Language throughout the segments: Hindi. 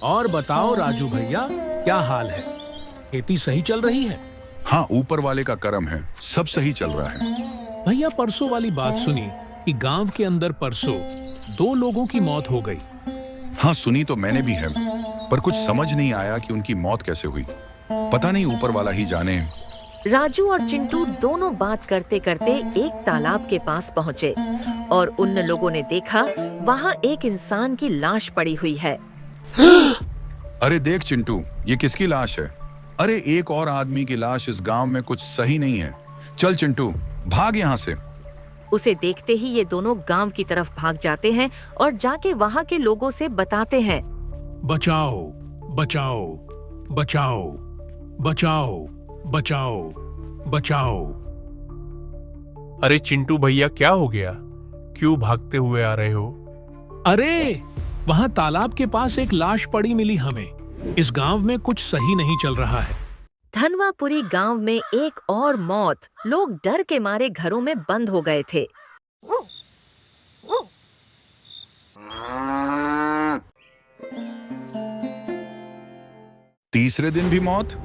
और बताओ राजू भैया, क्या हाल है? खेती सही चल रही है? हाँ, ऊपर वाले का करम है, सब सही चल रहा है। भैया, परसों वाली बात सुनी कि गांव के अंदर परसों 2 लोगों की मौत हो गई। हाँ, सुनी तो मैंने भी है, पर कुछ समझ नहीं आया कि उनकी मौत कैसे हुई। पता नहीं, ऊपर वाला ही जाने। राजू और चिंटू दोनों बात करते करते एक तालाब के पास पहुँचे और उन लोगों ने देखा वहाँ एक इंसान की लाश पड़ी हुई है। अरे देख चिंटू, ये किसकी लाश है? अरे एक और आदमी की लाश, इस गांव में कुछ सही नहीं है। चल चिंटू, भाग यहाँ से। उसे देखते ही ये दोनों गांव की तरफ भाग जाते हैं और जाके वहाँ के लोगों से बताते हैं, बचाओ, बचाओ, बचाओ, बचाओ, बचाओ, बचाओ। अरे चिंटू भैया, क्या हो गया? क्यों भागते हुए आ रहे हो? अरे वहाँ तालाब के पास एक लाश पड़ी मिली हमें। इस गांव में कुछ सही नहीं चल रहा है। धनवापुरी गांव में एक और मौत। लोग डर के मारे घरों में बंद हो गए थे। तीसरे दिन भी मौत?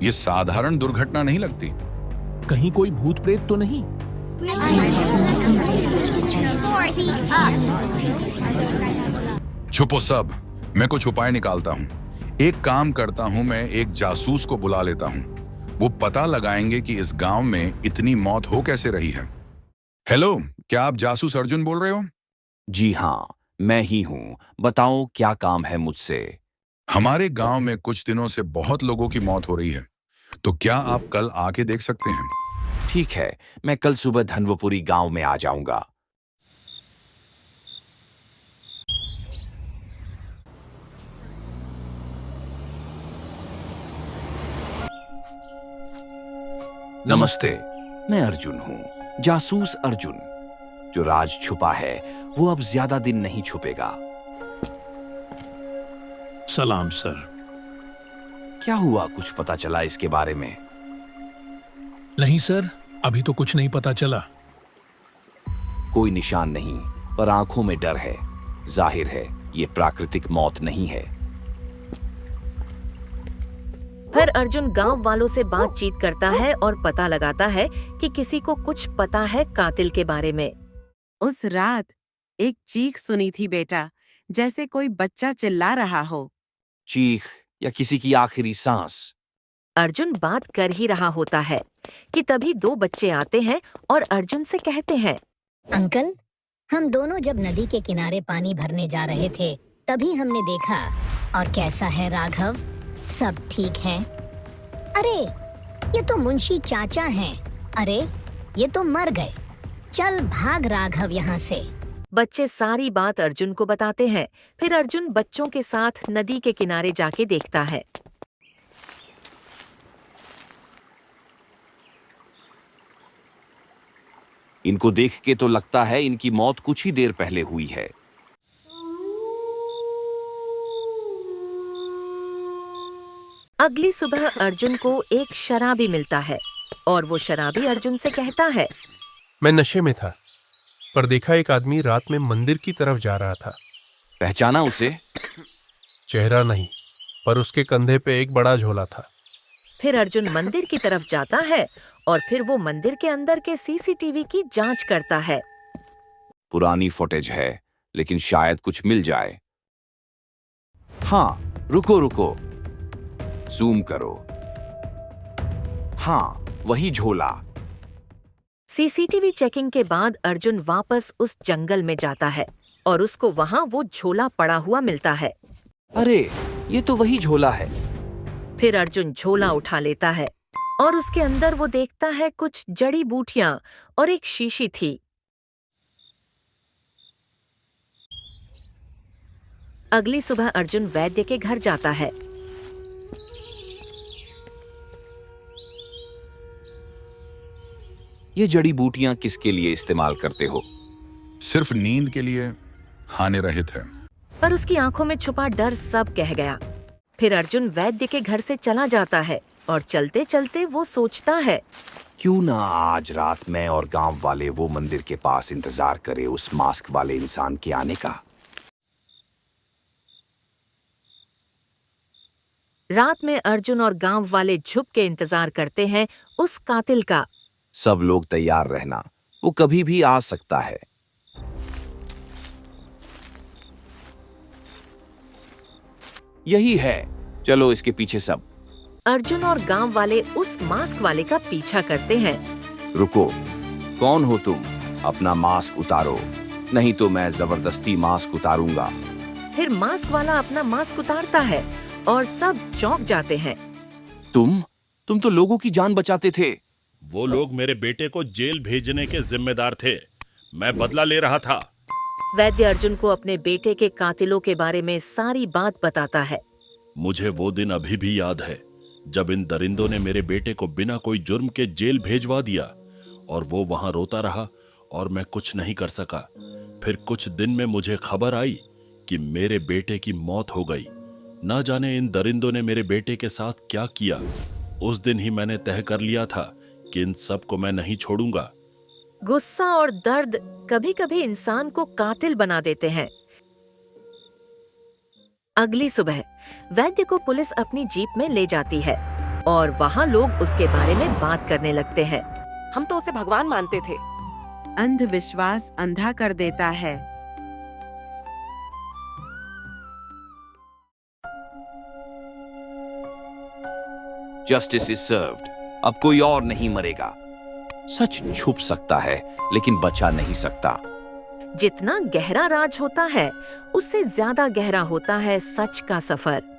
ये साधारण दुर्घटना नहीं लगती। कहीं कोई भूत प्रेत तो नहीं? छुपो सब, मैं कुछ उपाय निकालता हूँ। एक काम करता हूँ, मैं एक जासूस को बुला लेता हूँ। वो पता लगाएंगे कि इस गांव में इतनी मौत हो कैसे रही है। हेलो, क्या आप जासूस अर्जुन बोल रहे हो? जी हाँ, मैं ही हूँ। बताओ क्या काम है मुझसे? हमारे गांव में कुछ दिनों से बहुत लोगों की मौत हो रही है, तो क्या आप कल आके देख सकते हैं? ठीक है, मैं कल सुबह धनवपुरी गांव में आ जाऊंगा। नमस्ते, मैं अर्जुन हूँ, जासूस अर्जुन। जो राज छुपा है वो अब ज्यादा दिन नहीं छुपेगा। सलाम सर। क्या हुआ, कुछ पता चला इसके बारे में? नहीं सर, अभी तो कुछ नहीं पता चला। कोई निशान नहीं, पर आंखों में डर है। जाहिर है ये प्राकृतिक मौत नहीं है। फिर अर्जुन गांव वालों से बातचीत करता है और पता लगाता है कि किसी को कुछ पता है कातिल के बारे में। उस रात एक चीख सुनी थी बेटा, जैसे कोई बच्चा चिल्ला रहा हो। चीख या किसी की आखिरी सांस? अर्जुन बात कर ही रहा होता है कि तभी 2 बच्चे आते हैं और अर्जुन से कहते हैं, अंकल, हम दोनों जब नदी के किनारे पानी भरने जा रहे थे तभी हमने देखा। और कैसा है राघव, सब ठीक है? अरे ये तो मुंशी चाचा हैं। अरे ये तो मर गए। चल भाग राघव यहाँ से। बच्चे सारी बात अर्जुन को बताते हैं। फिर अर्जुन बच्चों के साथ नदी के किनारे जाके देखता है। इनको देख के तो लगता है इनकी मौत कुछ ही देर पहले हुई है। अगली सुबह अर्जुन को एक शराबी मिलता है और वो शराबी अर्जुन से कहता है, मैं नशे में था, पर देखा एक आदमी रात में मंदिर की तरफ जा रहा था। पहचाना उसे? चेहरा नहीं, पर उसके कंधे पे एक बड़ा झोला था। फिर अर्जुन मंदिर की तरफ जाता है और फिर वो मंदिर के अंदर के सीसीटीवी की जांच करता है। पुरानी फुटेज है, लेकिन शायद कुछ मिल जाए। हाँ, रुको रुको, जूम करो। हाँ, वही झोला। सीसीटीवी चेकिंग के बाद अर्जुन वापस उस जंगल में जाता है और उसको वहाँ वो झोला पड़ा हुआ मिलता है। अरे ये तो वही झोला है। फिर अर्जुन झोला उठा लेता है और उसके अंदर वो देखता है कुछ जड़ी बूटियां और एक शीशी थी। अगली सुबह अर्जुन वैद्य के घर जाता है। ये जड़ी बूटियां किसके लिए इस्तेमाल करते हो? सिर्फ नींद के लिए, हानि रहित है। पर उसकी आंखों में छुपा डर सब कह गया। फिर अर्जुन वैद्य के घर से चला जाता है और चलते चलते वो सोचता है, क्यों ना आज रात मैं और गांव वाले वो मंदिर के पास इंतजार करे उस मास्क वाले इंसान के आने का। रात में अर्जुन और गांव वाले छुप के इंतजार करते हैं उस कातिल का। सब लोग तैयार रहना, वो कभी भी आ सकता है। यही है, चलो इसके पीछे सब। अर्जुन और गांव वाले उस मास्क वाले का पीछा करते हैं। रुको, कौन हो तुम? अपना मास्क उतारो, नहीं तो मैं जबरदस्ती मास्क उतारूंगा। फिर मास्क वाला अपना मास्क उतारता है और सब चौंक जाते हैं। तुम तो लोगों की जान बचाते थे। वो लोग मेरे बेटे को जेल भेजने के जिम्मेदार थे, मैं बदला ले रहा था। वैद्य अर्जुन को अपने बेटे के कातिलों के बारे में सारी बात बताता है। मुझे वो दिन अभी भी याद है जब इन दरिंदों ने मेरे बेटे को बिना कोई जुर्म के जेल भेजवा दिया और वो वहां रोता रहा और मैं कुछ नहीं कर सका। फिर कुछ दिन में मुझे खबर आई कि मेरे बेटे की मौत हो गई। ना जाने इन दरिंदों ने मेरे बेटे के साथ क्या किया। उस दिन ही मैंने तय कर लिया था कि इन सब को मैं नहीं छोड़ूंगा। गुस्सा और दर्द कभी-कभी इंसान को कातिल बना देते हैं। अगली सुबह वैद्य को पुलिस अपनी जीप में ले जाती है और वहाँ लोग उसके बारे में बात करने लगते हैं। हम तो उसे भगवान मानते थे। अंधविश्वास अंधा कर देता है। Justice is served. अब कोई और नहीं मरेगा। सच छुप सकता है लेकिन बचा नहीं सकता। जितना गहरा राज होता है उससे ज्यादा गहरा होता है सच का सफर।